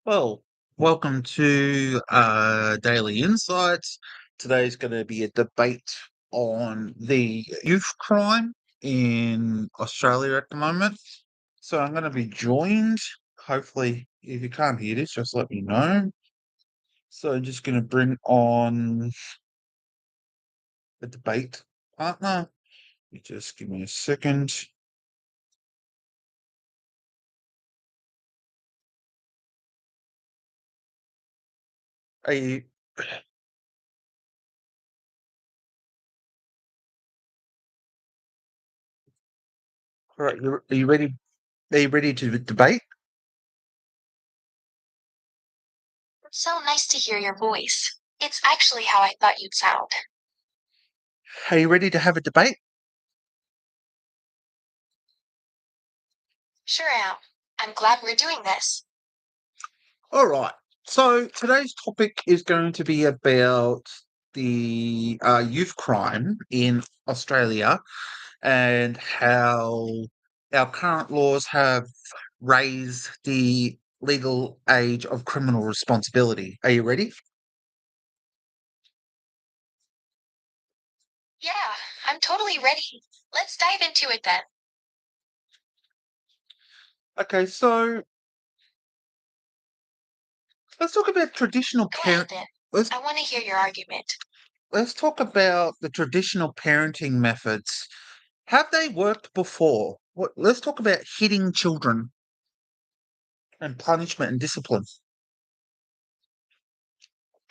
Well, welcome to Daily Insights. Today's going to be a debate on the youth crime in Australia at the moment. So I'm going to be joined. Hopefully, if you can't hear this, just let me know. So I'm just going to bring on the debate partner. You just give me a second. Are you all right? Are you ready? Are you ready to debate? So nice to hear your voice. It's actually how I thought you'd sound. Are you ready to have a debate? Sure am. I'm glad we're doing this. All right. So today's topic is going to be about the youth crime in Australia and how our current laws have raised the legal age of criminal responsibility. Are you ready? Yeah, I'm totally ready. Let's dive into it then. Okay, so let's talk about traditional Go ahead parent. then. Let's I want to hear your argument. let's talk about the traditional parenting methods. Have they worked before? Let's talk about hitting children and punishment and discipline.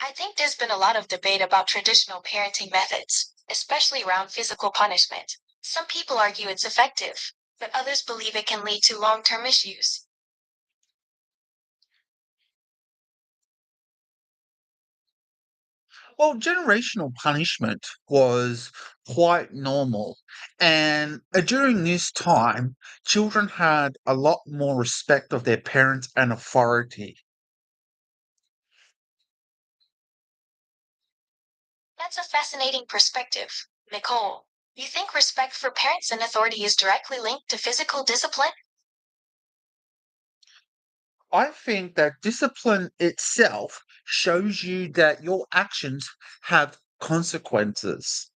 I think there's been a lot of debate about traditional parenting methods, especially around physical punishment. Some people argue it's effective, but others believe it can lead to long term issues. Well, generational punishment was quite normal. And during this time, children had a lot more respect of their parents and authority. That's a fascinating perspective. Nicole, you think respect for parents and authority is directly linked to physical discipline? I think that discipline itself shows you that your actions have consequences.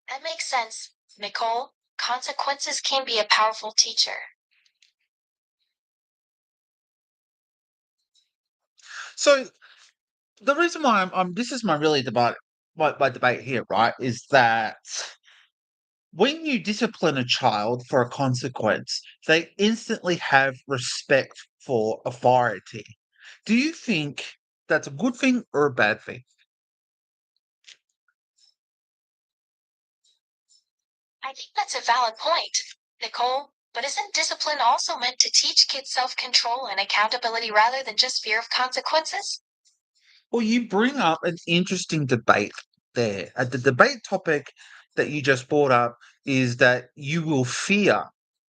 That makes sense. Nicole, consequences can be a powerful teacher. So the reason why this is my really debate my debate here, right, is that when you discipline a child for a consequence, they instantly have respect for authority. Do you think that's a good thing or a bad thing? I think that's a valid point. Nicole, but isn't discipline also meant to teach kids self control and accountability rather than just fear of consequences? Well, you bring up an interesting debate there. The debate topic that you just brought up is that you will fear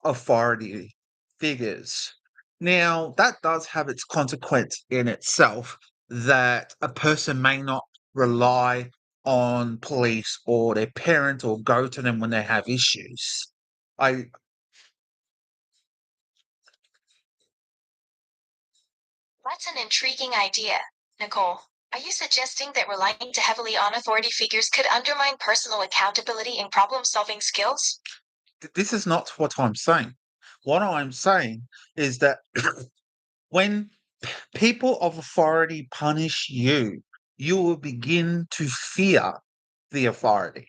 authority figures. Now, that does have its consequence in itself that a person may not rely on police or their parents or go to them when they have issues. I That's an intriguing idea. Nicole, are you suggesting that relying too heavily on authority figures could undermine personal accountability and problem solving skills? this is not what I'm saying. What I'm saying is that when people of authority punish you, you will begin to fear the authority.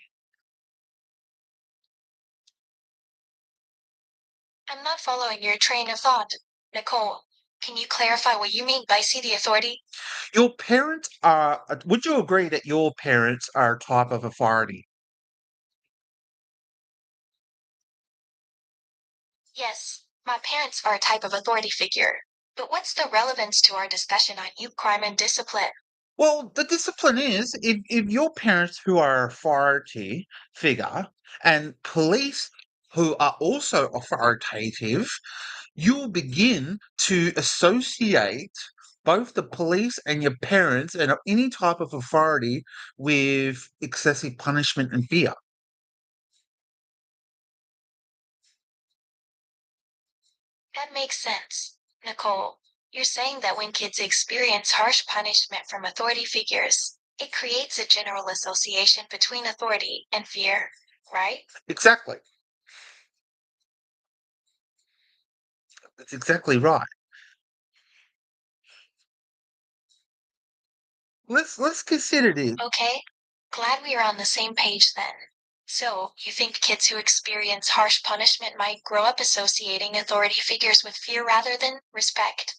I'm not following your train of thought. Nicole, can you clarify what you mean by see the authority? Your parents are, would you agree that your parents are a type of authority? Yes, my parents are a type of authority figure. But what's the relevance to our discussion on youth crime and discipline? Well, the discipline is if your parents who are authority figure and police who are also authoritative, you will begin to associate both the police and your parents and any type of authority with excessive punishment and fear. That makes sense. Nicole, you're saying that when kids experience harsh punishment from authority figures, it creates a general association between authority and fear, right? Exactly. That's exactly right. Let's consider this. Okay, glad we are on the same page then. So, you think kids who experience harsh punishment might grow up associating authority figures with fear rather than respect?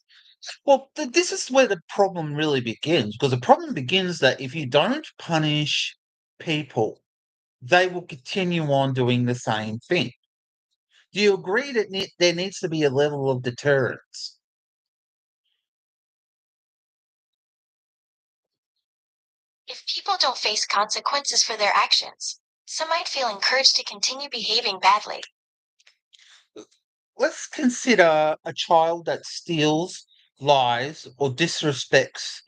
Well, this is where the problem really begins, because the problem begins that if you don't punish people, they will continue on doing the same thing. Do you agree that there needs to be a level of deterrence? If people don't face consequences for their actions, some might feel encouraged to continue behaving badly. Let's consider a child that steals, lies, or disrespects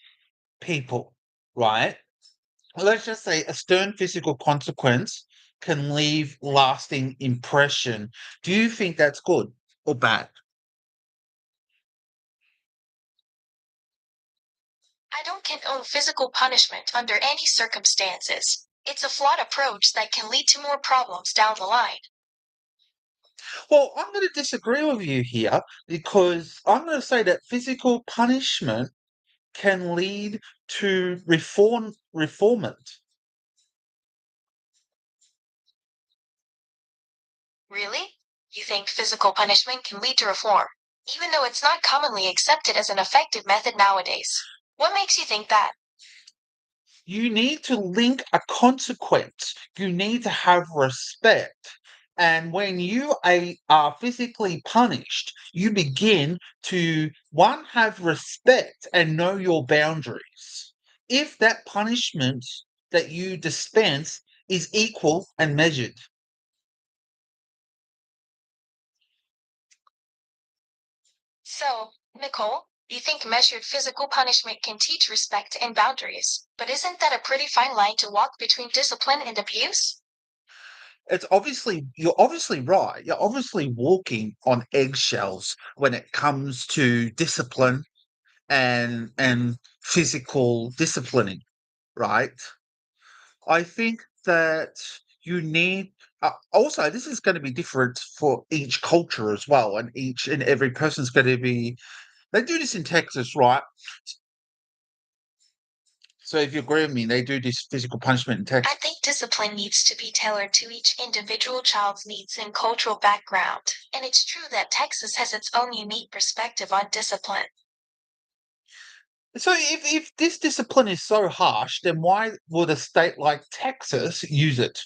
people, right? Let's just say a stern physical consequence can leave lasting impression. Do you think that's good or bad? I don't condone physical punishment under any circumstances. It's a flawed approach that can lead to more problems down the line. Well, I'm going to disagree with you here because I'm going to say that physical punishment can lead to reformment. Really? You think physical punishment can lead to reform, even though it's not commonly accepted as an effective method nowadays? What makes you think that? You need to link a consequence. You need to have respect. And when are physically punished, you begin to, one, have respect and know your boundaries. If that punishment that you dispense is equal and measured. So, Nicole, you think measured physical punishment can teach respect and boundaries, but isn't that a pretty fine line to walk between discipline and abuse? You're obviously right. You're obviously walking on eggshells when it comes to discipline and physical disciplining, right? I think that you need also this is going to be different for each culture as well, and each and every person's going to be. They do this in Texas, right? So if you agree with me, they do this physical punishment in I Texas. think discipline needs to be tailored to each individual child's needs and cultural background. And it's true that Texas has its own unique perspective on discipline. So if this discipline is so harsh, then why would a state like Texas use it?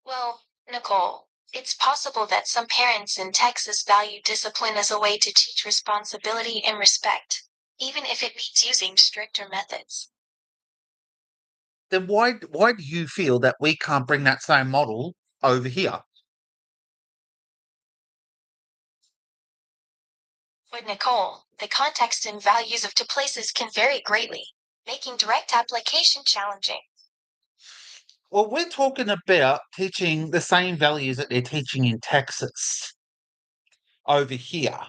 Well, Nicole, it's possible that some parents in Texas value discipline as a way to teach responsibility and respect, even if it means using stricter methods. Then why do you feel that we can't bring that same model over here? With Nicole, the context and values of two places can vary greatly, making direct application challenging. Well, we're talking about teaching the same values that they're teaching in Texas over here.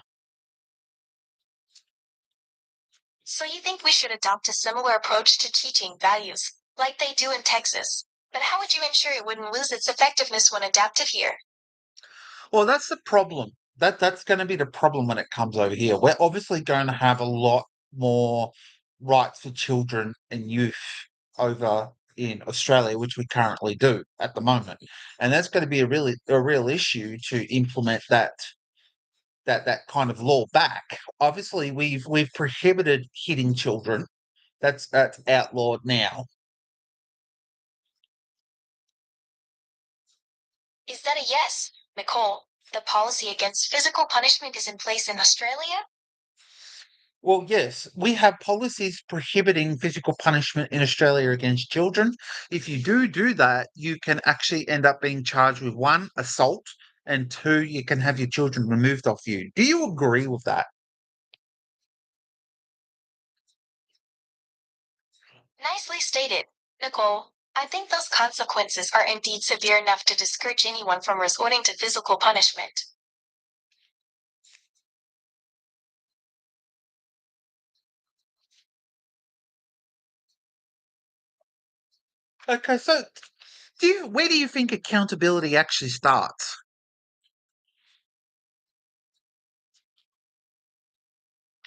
So you think we should adopt a similar approach to teaching values, like they do in Texas? But how would you ensure it wouldn't lose its effectiveness when adapted here? Well, that's the problem. That's going to be the problem when it comes over here. We're obviously going to have a lot more rights for children and youth over in Australia, which we currently do at the moment, and that's going to be a real issue to implement that kind of law back. Obviously, we've prohibited hitting children. That's outlawed now. Is that a yes, Nicole? The policy against physical punishment is in place in Australia? Well, yes, we have policies prohibiting physical punishment in Australia against children. If you do that, you can actually end up being charged with one, assault, and two, you can have your children removed off you. Do you agree with that? Nicely stated, Nicole. I think those consequences are indeed severe enough to discourage anyone from resorting to physical punishment. Okay, so where do you think accountability actually starts?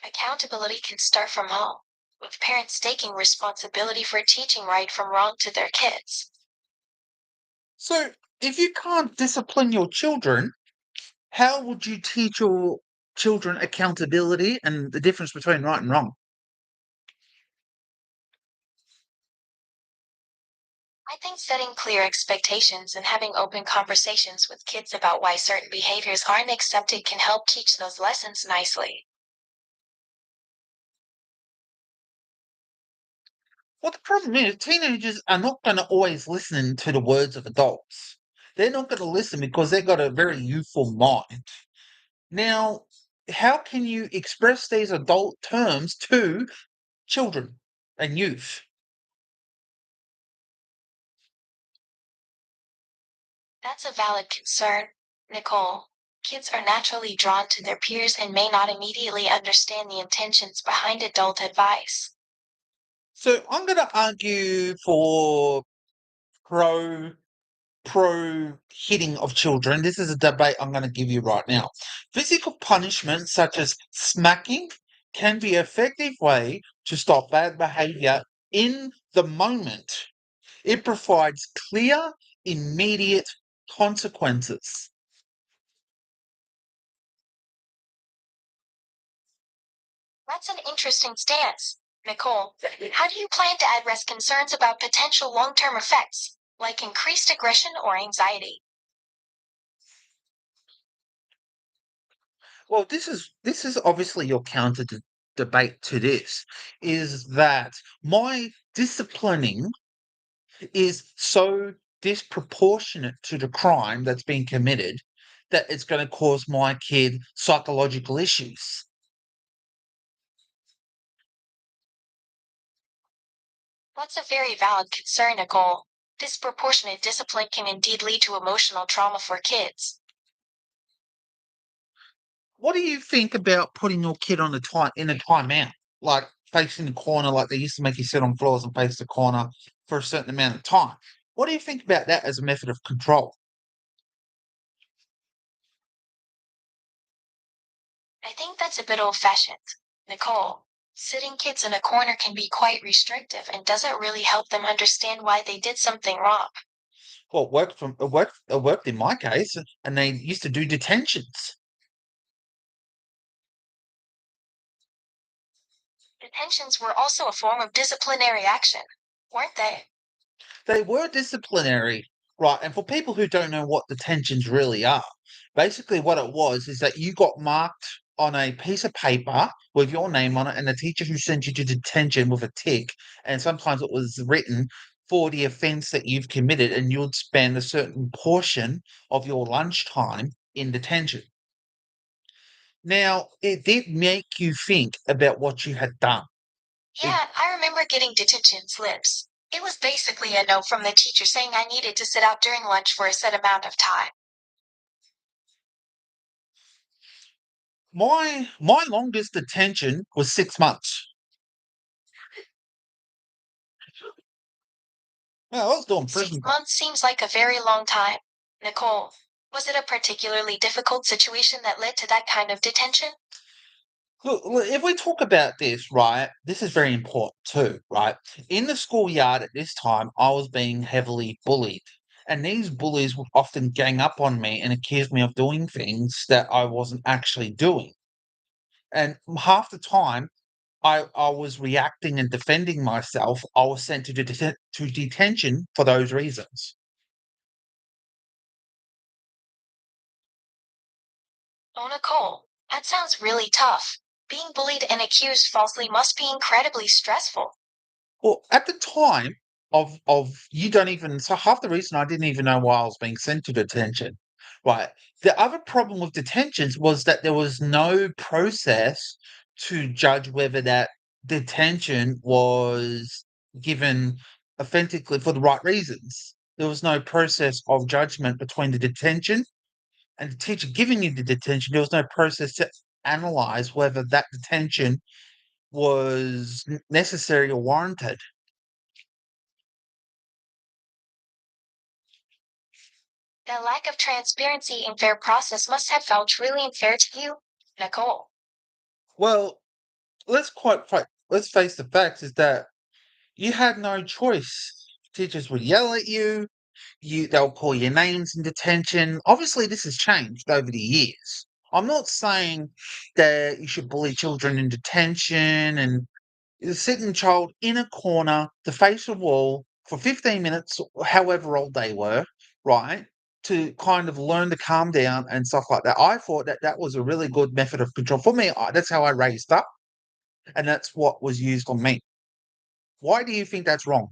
Accountability can start from home, with parents taking responsibility for teaching right from wrong to their kids. So, if you can't discipline your children, how would you teach your children accountability and the difference between right and wrong? I think setting clear expectations and having open conversations with kids about why certain behaviors aren't accepted can help teach those lessons nicely. Well, the problem is teenagers are not going to always listen to the words of adults. They're not going to listen because they've got a very youthful mind. Now, how can you express these adult terms to children and youth? That's a valid concern, Nicole. Kids are naturally drawn to their peers and may not immediately understand the intentions behind adult advice. So I'm going to argue for pro hitting of children. This is a debate I'm going to give you right now. Physical punishment, such as smacking, can be an effective way to stop bad behavior in the moment. It provides clear, immediate consequences. That's an interesting stance. Nicole, how do you plan to address concerns about potential long term effects, like increased aggression or anxiety? Well, this is obviously your debate to this is that my disciplining is so disproportionate to the crime that's been committed that it's going to cause my kid psychological issues. That's a very valid concern, Nicole. Disproportionate discipline can indeed lead to emotional trauma for kids. What do you think about putting your kid on a timeout, like facing the corner, like they used to make you sit on floors and face the corner for a certain amount of time? What do you think about that as a method of control? I think that's a bit old fashioned. Nicole, sitting kids in a corner can be quite restrictive and doesn't really help them understand why they did something wrong. Well, it worked in my case, and they used to do detentions. Detentions were also a form of disciplinary action, weren't they? They were disciplinary, right? And for people who don't know what detentions really are, basically what it was is that you got marked on a piece of paper with your name on it, and the teacher who sent you to detention with a tick, and sometimes it was written for the offence that you've committed, and you'd spend a certain portion of your lunchtime in detention. Now, it did make you think about what you had done. It Yeah, I remember getting detention slips. It was basically a note from the teacher saying I needed to sit out during lunch for a set amount of time. my longest detention was 6 months. Yeah, I was doing Six prison. months seems like a very long time. Nicole, was it a particularly difficult situation that led to that kind of detention? Look, if we talk about this, right, this is very important too, right? In the schoolyard at this time, I was being heavily bullied. And these bullies would often gang up on me and accuse me of doing things that I wasn't actually doing. And half the time, I was reacting and defending myself. I was sent to detention for those reasons. Oh, Nicole, that sounds really tough. Being bullied and accused falsely must be incredibly stressful. Well, at the time of you don't even so half the reason I didn't even know why I was being sent to detention, right? The other problem with detentions was that there was no process to judge whether that detention was given authentically for the right reasons. There was no process of judgment between the detention and the teacher giving you the detention. There was no process to analyze whether that detention was necessary or warranted. The lack of transparency and fair process must have felt really unfair to you, Nicole. Well, let's face the facts is that you had no choice. Teachers would yell at you, they'll call your names in detention. Obviously, this has changed over the years. I'm not saying that you should bully children in detention and sit a child in a corner to face a wall for 15 minutes, however old they were, right? To kind of learn to calm down and stuff like that. I thought that that was a really good method of control. For me, that's how I raised up, and that's what was used on me. Why do you think that's wrong?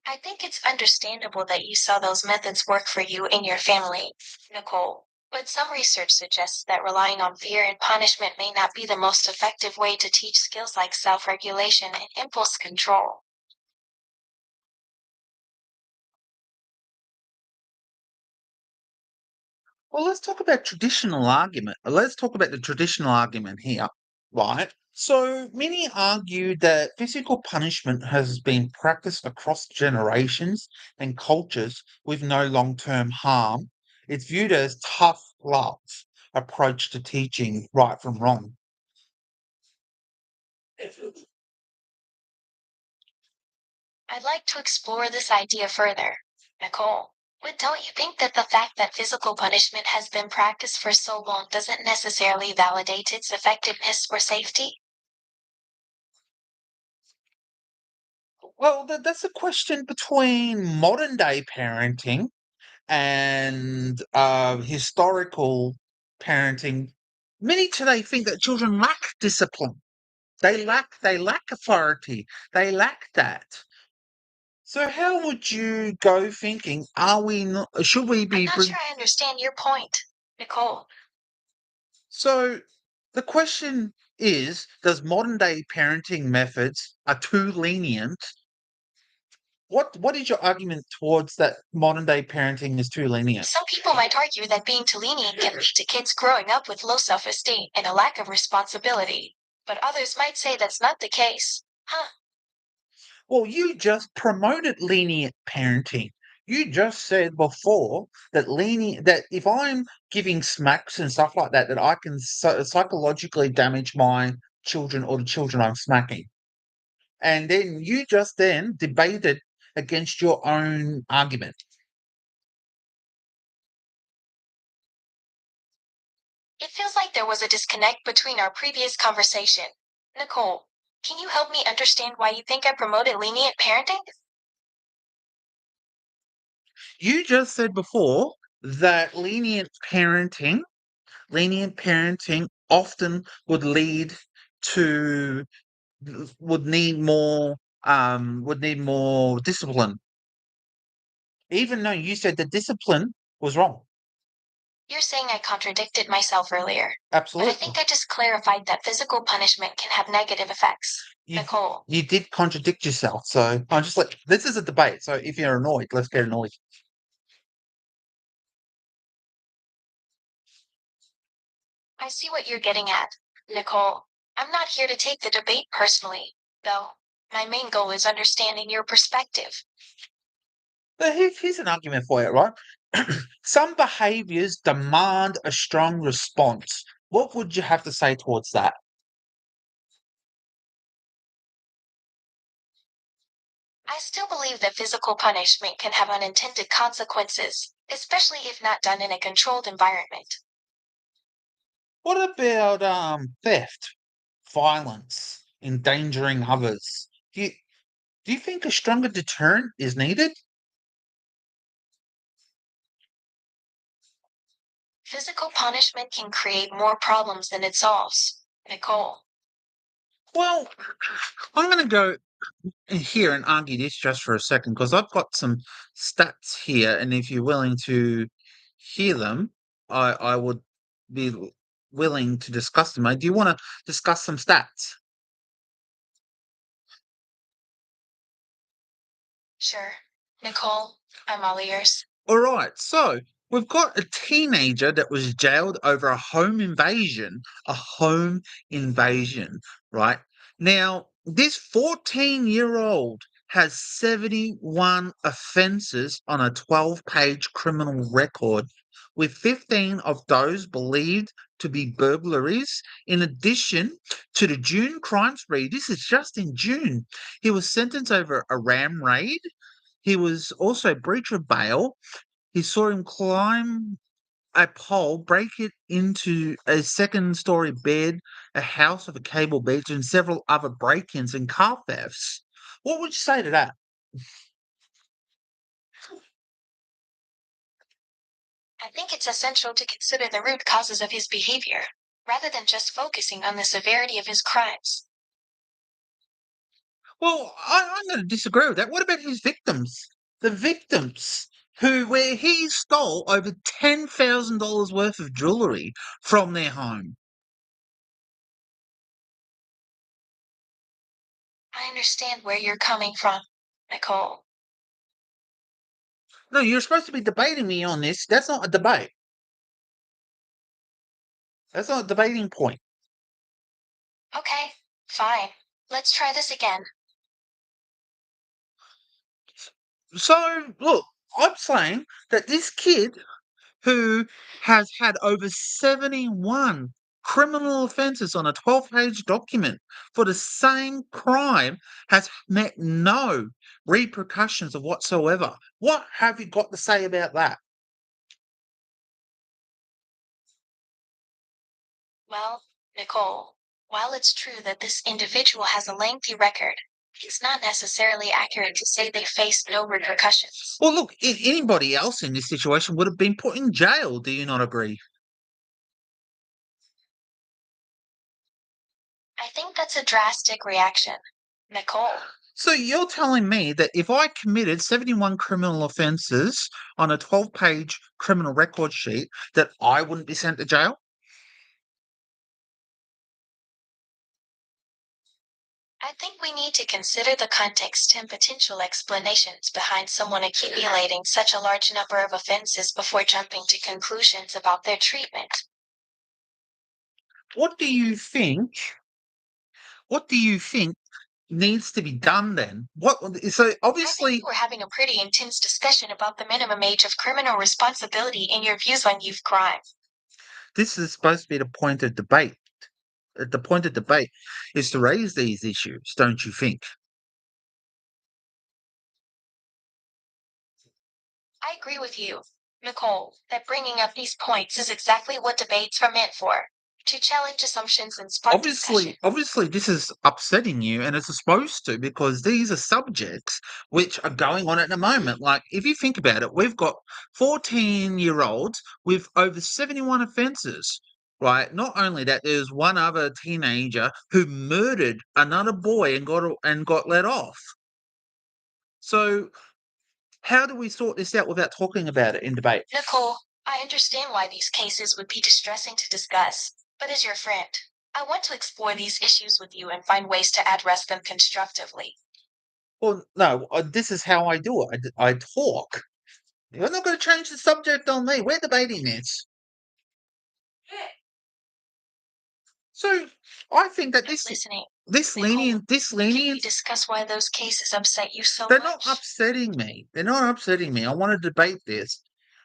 I think it's understandable that you saw those methods work for you and your family, Nicole. But some research suggests that relying on fear and punishment may not be the most effective way to teach skills like self regulation and impulse control. Well, let's talk about traditional argument. Let's talk about the traditional argument here, right? So many argue that physical punishment has been practiced across generations and cultures with no long-term harm. It's viewed as tough love approach to teaching right from wrong. I'd like to explore this idea further, Nicole. But don't you think that the fact that physical punishment has been practiced for so long doesn't necessarily validate its effectiveness or safety? Well, that's a question between modern day parenting and historical parenting. Many today think that children lack discipline. They lack authority. They lack that. So how would you go thinking? Are we not? Should we I'm be not bring? sure I understand your point, Nicole. So the question is: does modern day parenting methods are too lenient? What is your argument towards that modern day parenting is too lenient? Some people might argue that being too lenient can lead to kids growing up with low self esteem and a lack of responsibility. But others might say that's not the case. Huh? Well, you just promoted lenient parenting. You just said before that lenient that if I'm giving smacks and stuff like that, that I can psychologically damage my children or the children I'm smacking. And then you just then debated against your own argument. It feels like there was a disconnect between our previous conversation. Nicole, can you help me understand why you think I promoted lenient parenting? You just said before that lenient parenting often would lead to would need more would need more discipline, even though you said that discipline was wrong. You're saying I contradicted myself earlier, but I Absolutely. think I just clarified that physical punishment can have negative effects. You Nicole, you did contradict yourself. So I'm just like this is a debate. So if you're annoyed, let's get annoyed. I see what you're getting at. Nicole, I'm not here to take the debate personally, though. My main goal is understanding your perspective. But here's an argument for it, right? Some behaviors demand a strong response. What would you have to say towards that? I still believe that physical punishment can have unintended consequences, especially if not done in a controlled environment. What about theft, violence, endangering others? Do you think a stronger deterrent is needed? Physical punishment can create more problems than it solves. Nicole, Well, I'm going to go in here and argue this just for a second because I've got some stats here, and if you're willing to hear them, I would be willing to discuss them, mate. Do you want to discuss some stats? Sure. Nicole, I'm all ears. All right, so we've got a teenager that was jailed over a home invasion. A home invasion, right? Now, this 14-year-old has 71 offences on a 12-page criminal record, with 15 of those believed to be burglaries. In addition to the June crime spree, this is just in June, he was sentenced over a ram raid. He was also breach of bail. He saw him climb a pole, break it into a second-story bed, a house with a cable beach, and several other break-ins and car thefts. What would you say to that? I think it's essential to consider the root causes of his behavior, rather than just focusing on the severity of his crimes. Well, I'm going to disagree with that. What about his victims? The victims where he stole over $10,000 worth of jewelry from their home. I understand where you're coming from, Nicole. No, you're supposed to be debating me on this. That's not a debate. That's not a debating point. Okay, fine. Let's try this again. So, look, I'm saying that this kid who has had over 71 criminal offences on a 12-page document for the same crime has met no repercussions of whatsoever. What have you got to say about that? Well, Nicole, while it's true that this individual has a lengthy record, it's not necessarily accurate to say they face no repercussions. Well, look, anybody else in this situation would have been put in jail. Do you not agree? I think that's a drastic reaction, Nicole. So you're telling me that if I committed 71 criminal offences on a 12-page criminal record sheet, that I wouldn't be sent to jail? I think we need to consider the context and potential explanations behind someone accumulating such a large number of offenses before jumping to conclusions about their treatment. What do you think? What do you think needs to be done then? So I think obviously we're having a pretty intense discussion about the minimum age of criminal responsibility and your views on youth crime. this is supposed to be the point of debate. The point of debate is to raise these issues, don't you think? I agree with you, Nicole, that bringing up these points is exactly what debates are meant for, to challenge assumptions and spark discussion. Obviously this is upsetting you, and it's supposed to, because these are subjects which are going on at the moment. Like, if you think about it, we've got 14-year-olds with over 71 offences. Right. Not only that, there's one other teenager who murdered another boy and got let off. So how do we sort this out without talking about it in debate? Nicole, I understand why these cases would be distressing to discuss, but as your friend, I want to explore these issues with you and find ways to address them constructively. Well, no, this is how I do it. I talk. You're not going to change the subject on me. We're debating this. So I think that I'm this listening. this Nicole, lenient this can we lenient discuss why those cases upset you so they're not much? upsetting me. They're not upsetting me. I want to debate this,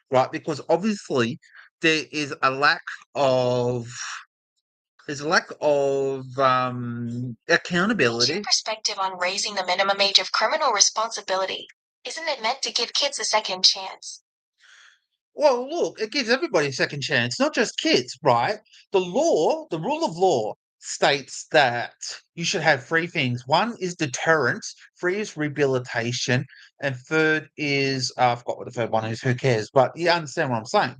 right? Because obviously there is a lack of What's your accountability. perspective on raising the minimum age of criminal responsibility? Isn't it meant to give kids a second chance? Well, look, it gives everybody a second chance, not just kids, right? The rule of law states that you should have three things. One is deterrence, three is rehabilitation, and third is, I forgot what the third one is, who cares? But you understand what I'm saying.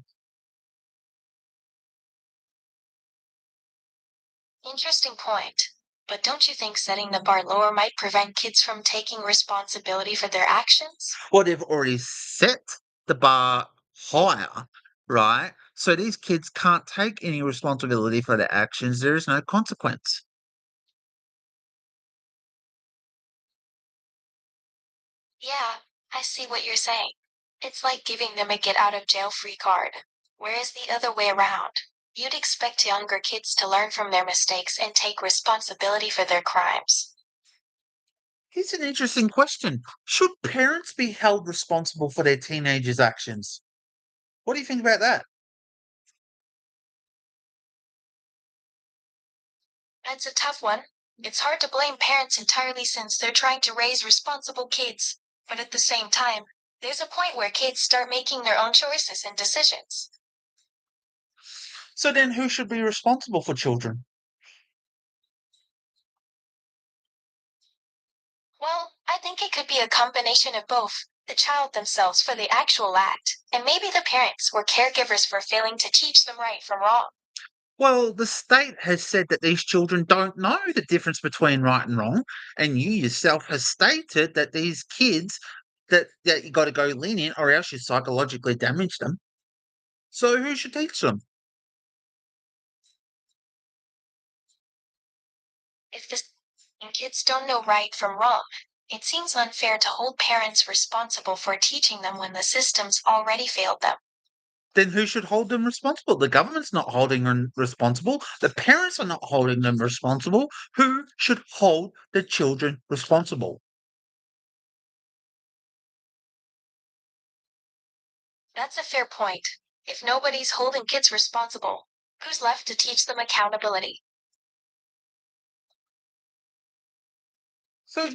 Interesting point. But don't you think setting the bar lower might prevent kids from taking responsibility for their actions? Well, they've already set the bar higher, right? So these kids can't take any responsibility for their actions. There is no consequence. Yeah, I see what you're saying. It's like giving them a get out of jail free card. Whereas the other way around, you'd expect younger kids to learn from their mistakes and take responsibility for their crimes. Here's an interesting question. Should parents be held responsible for their teenagers' actions? What do you think about that? That's a tough one. It's hard to blame parents entirely since they're trying to raise responsible kids. But at the same time, there's a point where kids start making their own choices and decisions. So then who should be responsible for children? Well, I think it could be a combination of both. The child themselves for the actual act, and maybe the parents or caregivers for failing to teach them right from wrong. Well, the state has said that these children don't know the difference between right and wrong, and you yourself has stated that these kids that you got to go lenient or else you psychologically damage them. So who should teach them? If the kids don't know right from wrong, it seems unfair to hold parents responsible for teaching them when the system's already failed them. Then who should hold them responsible? The government's not holding them responsible. The parents are not holding them responsible. Who should hold the children responsible? That's a fair point. If nobody's holding kids responsible, who's left to teach them accountability? So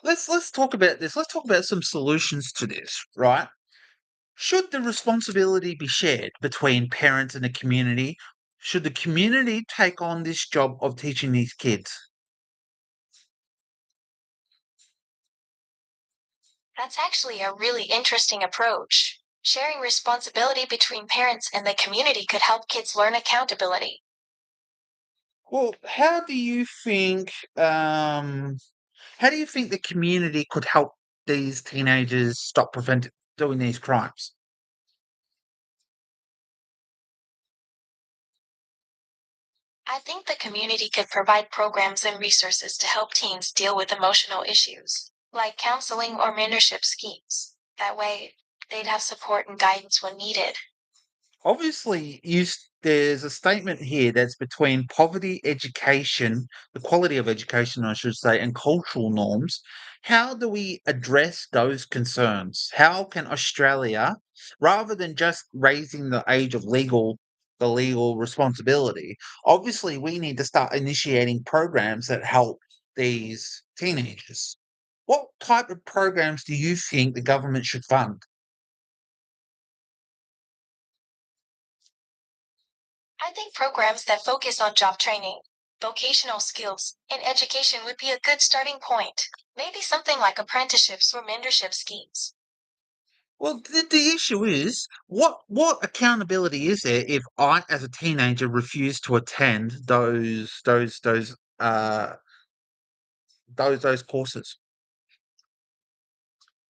let's talk about this. Let's talk about some solutions to this, right? Should the responsibility be shared between parents and the community? Should the community take on this job of teaching these kids? That's actually a really interesting approach. Sharing responsibility between parents and the community could help kids learn accountability. Well, how do you think the community could help these teenagers stop prevent doing these crimes? I think the community could provide programs and resources to help teens deal with emotional issues, like counseling or mentorship schemes. That way, they'd have support and guidance when needed. Obviously, there's a statement here that's between poverty, education, the quality of education, I should say, and cultural norms. How do we address those concerns? How can Australia, rather than just raising the age of the legal responsibility, obviously we need to start initiating programs that help these teenagers. What type of programs do you think the government should fund? I think programs that focus on job training, vocational skills, and education would be a good starting point. Maybe something like apprenticeships or mentorship schemes. Well, the issue is, what accountability is there if I, as a teenager, refuse to attend those courses?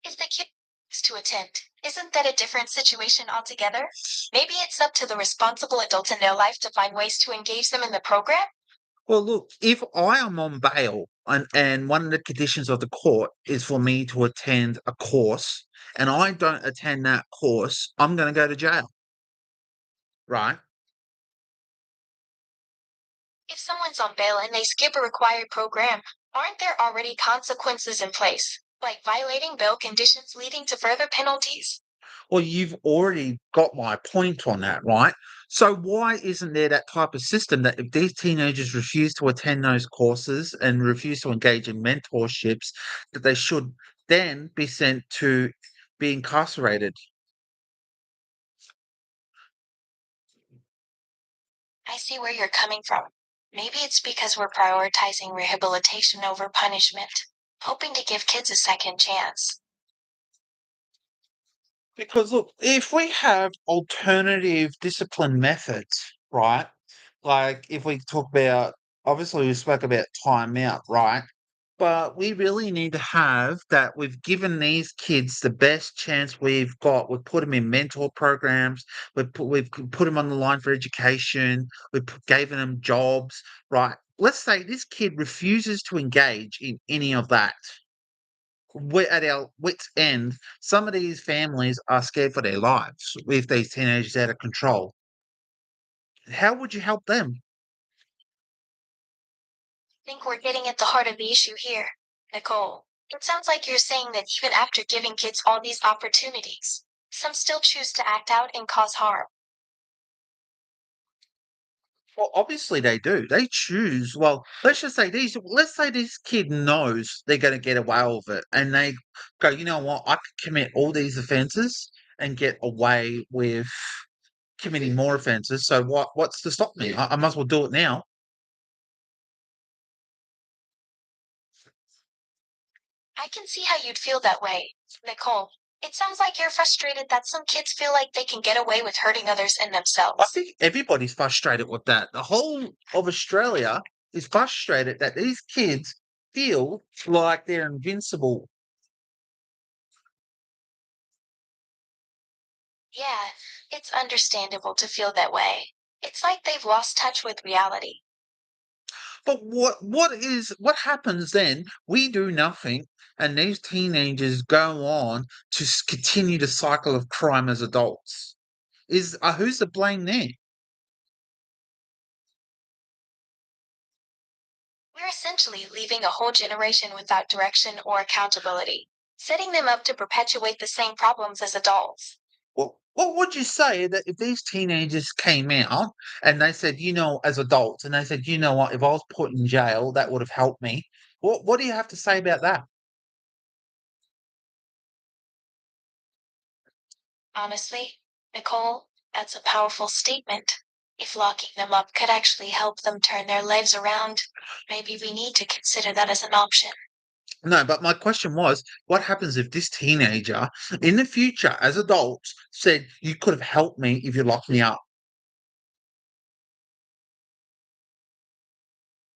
If the kid is to attend, isn't that a different situation altogether? Maybe it's up to the responsible adults in their life to find ways to engage them in the program. Well, look, if I am on bail and one of the conditions of the court is for me to attend a course and I don't attend that course, I'm going to go to jail, right? If someone's on bail and they skip a required program, aren't there already consequences in place, like violating bail conditions leading to further penalties? Well, you've already got my point on that, right? So why isn't there that type of system that if these teenagers refuse to attend those courses and refuse to engage in mentorships, that they should then be sent to be incarcerated? I see where you're coming from. Maybe it's because we're prioritizing rehabilitation over punishment, hoping to give kids a second chance. Because look, if we have alternative discipline methods, right? Like if we talk about, obviously we spoke about time out, right? But we really need to have that we've given these kids the best chance we've got. We've put them in mentor programs. We've put them on the line for education. Given them jobs, right? Let's say this kid refuses to engage in any of that. We're at our wits' end. Some of these families are scared for their lives with these teenagers out of control. How would you help them? Think we're getting at the heart of the issue here, Nicole. It sounds like you're saying that even after giving kids all these opportunities, some still choose to act out and cause harm. Well, obviously they do. They choose. Well, let's just say these. Let's say this kid knows they're going to get away with it, and they go, you know what? I could commit all these offences and get away with committing more offences. So What's to stop me? I might as well do it now. I can see how you'd feel that way, Nicole. It sounds like you're frustrated that some kids feel like they can get away with hurting others and I themselves. think everybody's frustrated with that. The whole of Australia is frustrated that these kids feel like they're invincible. Yeah, it's understandable to feel that way. It's like they've lost touch with reality. But what happens then? We do nothing, and these teenagers go on to continue the cycle of crime as adults. Is Who's to blame there? We're essentially leaving a whole generation without direction or accountability, setting them up to perpetuate the same problems as adults. What would you say that if these teenagers came out and they said, as adults, and they said, you know what, if I was put in jail, that would have helped me. What do you have to say about that? Honestly, Nicole, that's a powerful statement. If locking them up could actually help them turn their lives around, maybe we need to consider that as an option. No, but my question was, what happens if this teenager in the future, as adults, said, you could have helped me if you locked me up?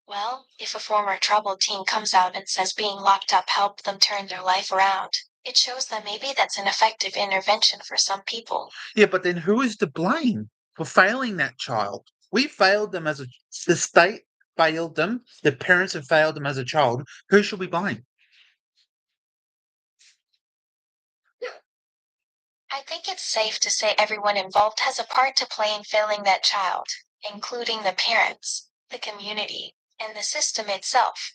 Well, if a former troubled teen comes out and says being locked up helped them turn their life around, it shows that maybe that's an effective intervention for some people. Yeah, but then who is to blame for failing that child? We failed them the state failed them, the parents have failed them as a child. Who should we blame? I think it's safe to say everyone involved has a part to play in failing that child, including the parents, the community, and the system itself.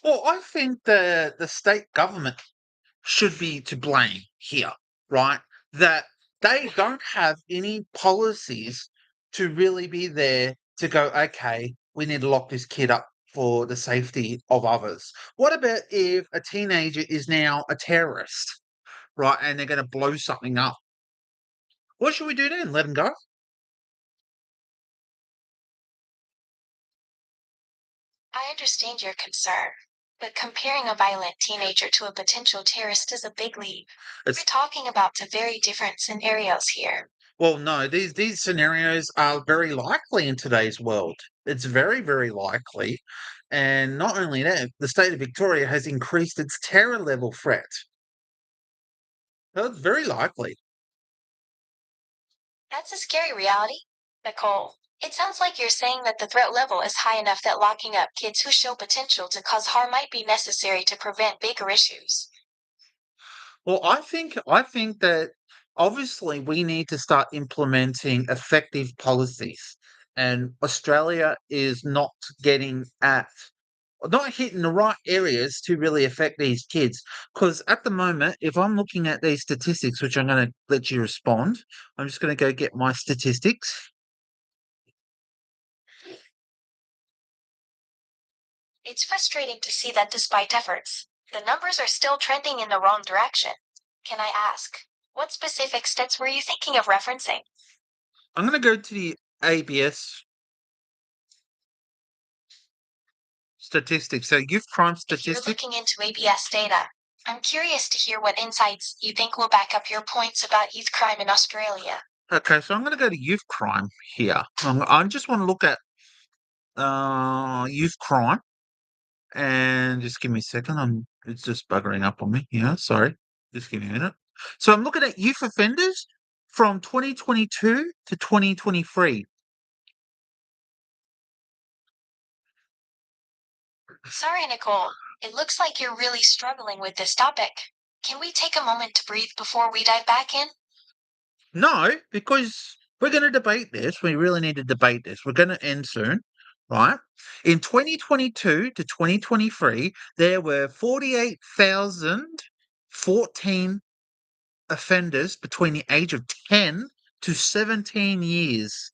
Well, I think the state government should be to blame here, right? That they don't have any policies to really be there to go, okay, we need to lock this kid up for the safety of others. What about if a teenager is now a terrorist, right? And they're going to blow something up? What should we do then? Let them go? I understand your concern, but comparing a violent teenager to a potential terrorist is a big leap. We're It's talking about two very different scenarios here. Well, no, these scenarios are very likely in today's world. It's very, very likely. And not only that, the state of Victoria has increased its terror level threat. So it's very likely. That's a scary reality, Nicole. It sounds like you're saying that the threat level is high enough that locking up kids who show potential to cause harm might be necessary to prevent bigger issues. Well, I think that obviously we need to start implementing effective policies. And Australia is getting at not hitting the right areas to really affect these kids. Because at the moment, if I'm looking at these statistics, which I'm going to let you respond, I'm just going to go get my statistics. It's frustrating to see that despite efforts, the numbers are still trending in the wrong direction. Can I ask, what specific stats were you thinking of referencing? I'm going to go to the ABS statistics. So youth crime If you're statistics. looking into ABS data, I'm curious to hear what insights you think will back up your points about youth crime in Australia. Okay, so I'm going to go to youth crime here. I just want to look at youth crime, and just give me a second. It's just buggering up on me. Yeah, sorry. Just give me a minute. So I'm looking at youth offenders from 2022 to 2023. Sorry, Nicole. It looks like you're really struggling with this topic. Can we take a moment to breathe before we dive back in? No, because we're going to debate this. We really need to debate this. We're going to end soon, right? In 2022 to 2023, there were 48,014 offenders between the age of 10 to 17 years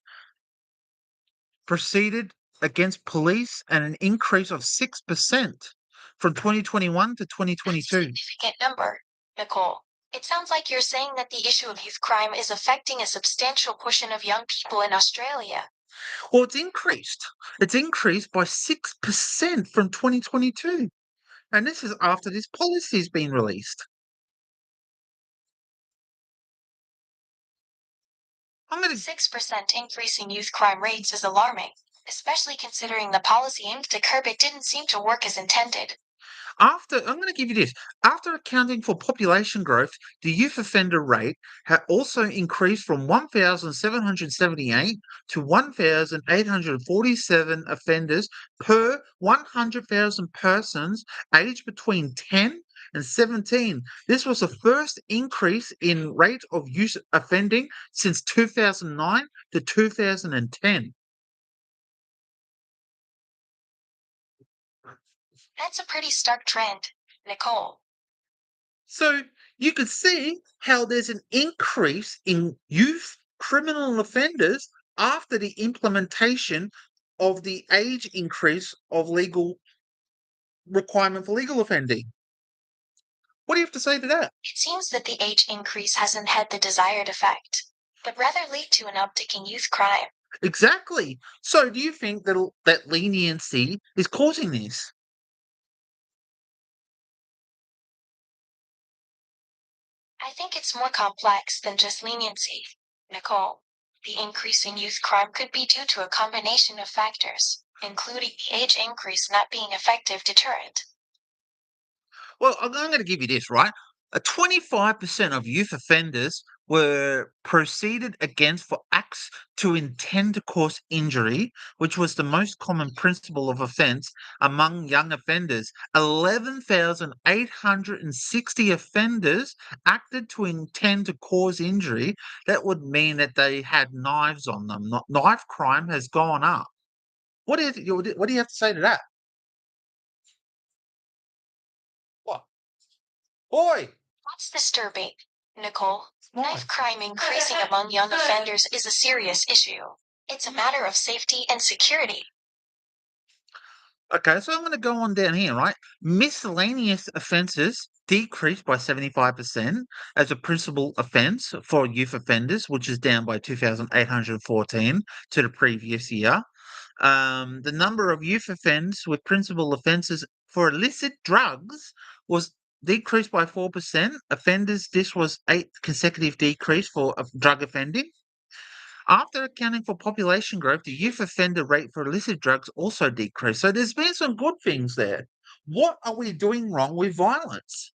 proceeded against police, and an increase of 6% from 2021 to That's a 2022. significant number, Nicole. It sounds like you're saying that the issue of youth crime is affecting a substantial portion of young people in Australia. Well, it's increased. It's increased by 6% from 2022. And this is after this policy's been released. I'm A going to 6% increase in youth crime rates is alarming, especially considering the policy aimed to curb it didn't seem to work as intended. I'm going to give you this. After accounting for population growth, the youth offender rate had also increased from 1,778 to 1,847 offenders per 100,000 persons aged between 10 and 17. This was the first increase in rate of youth offending since 2009 to 2010. That's a pretty stark trend, Nicole. So you could see how there's an increase in youth criminal offenders after the implementation of the age increase of legal requirement for legal offending. What do you have to say to that? It seems that the age increase hasn't had the desired effect, but rather lead to an uptick in youth crime. Exactly. So do you think that leniency is causing this? I think it's more complex than just leniency, Nicole. The increase in youth crime could be due to a combination of factors, including the age increase not being effective deterrent. Well, I'm going to give you this, right? 25% of youth offenders were proceeded against for acts to intend to cause injury, which was the most common principle of offence among young offenders. 11,860 offenders acted to intend to cause injury. That would mean that they had knives on them. Knife crime has gone up. What do you have to say to that? What? Boy, What's disturbing, Nicole? why? Knife crime increasing among young offenders is a serious issue. It's a matter of safety and security. Okay, so I'm going to go on down here, right? Miscellaneous offences decreased by 75% as a principal offence for youth offenders, which is down by 2,814 to the previous year. The number of youth offenders with principal offences for illicit drugs was decreased by 4%. Offenders, this was 8 consecutive decrease for drug offending. After accounting for population growth, the youth offender rate for illicit drugs also decreased. So there's been some good things there. What are we doing wrong with violence?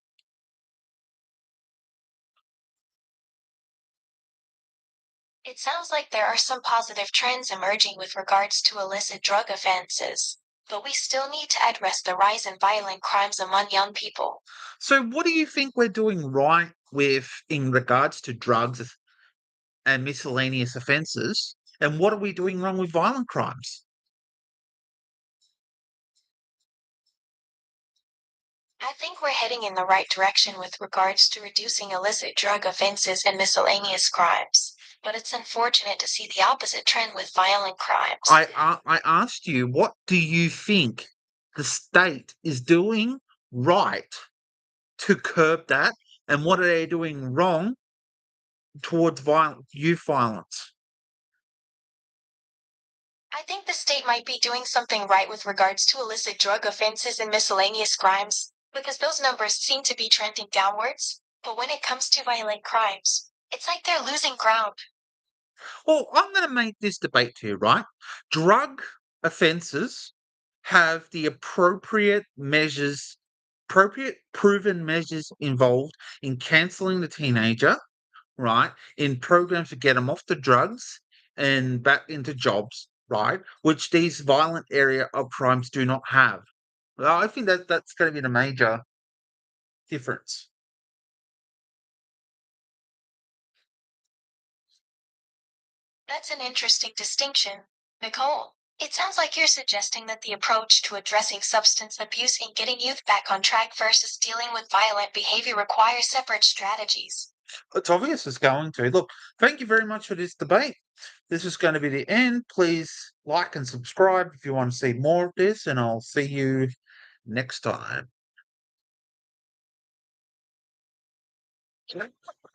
It sounds like there are some positive trends emerging with regards to illicit drug offenses, but we still need to address the rise in violent crimes among young people. So what do you think we're doing right with in regards to drugs and miscellaneous offences? And what are we doing wrong with violent crimes? I think we're heading in the right direction with regards to reducing illicit drug offenses and miscellaneous crimes, but it's unfortunate to see the opposite trend with violent crimes. I asked you, what do you think the state is doing right to curb that? And what are they doing wrong towards youth violence? I think the state might be doing something right with regards to illicit drug offenses and miscellaneous crimes, because those numbers seem to be trending downwards. But when it comes to violent crimes, it's like they're losing ground. Well, I'm going to make this debate to you, right? Drug offences have the appropriate proven measures involved in cancelling the teenager, right? In programs to get them off the drugs and back into jobs, right? Which these violent area of crimes do not have. Well, I think that that's going to be the major difference. That's an interesting distinction. Nicole, it sounds like you're suggesting that the approach to addressing substance abuse and getting youth back on track versus dealing with violent behavior requires separate strategies. It's obvious it's going to. Look, thank you very much for this debate. This is going to be the end. Please like and subscribe if you want to see more of this, and I'll see you next time.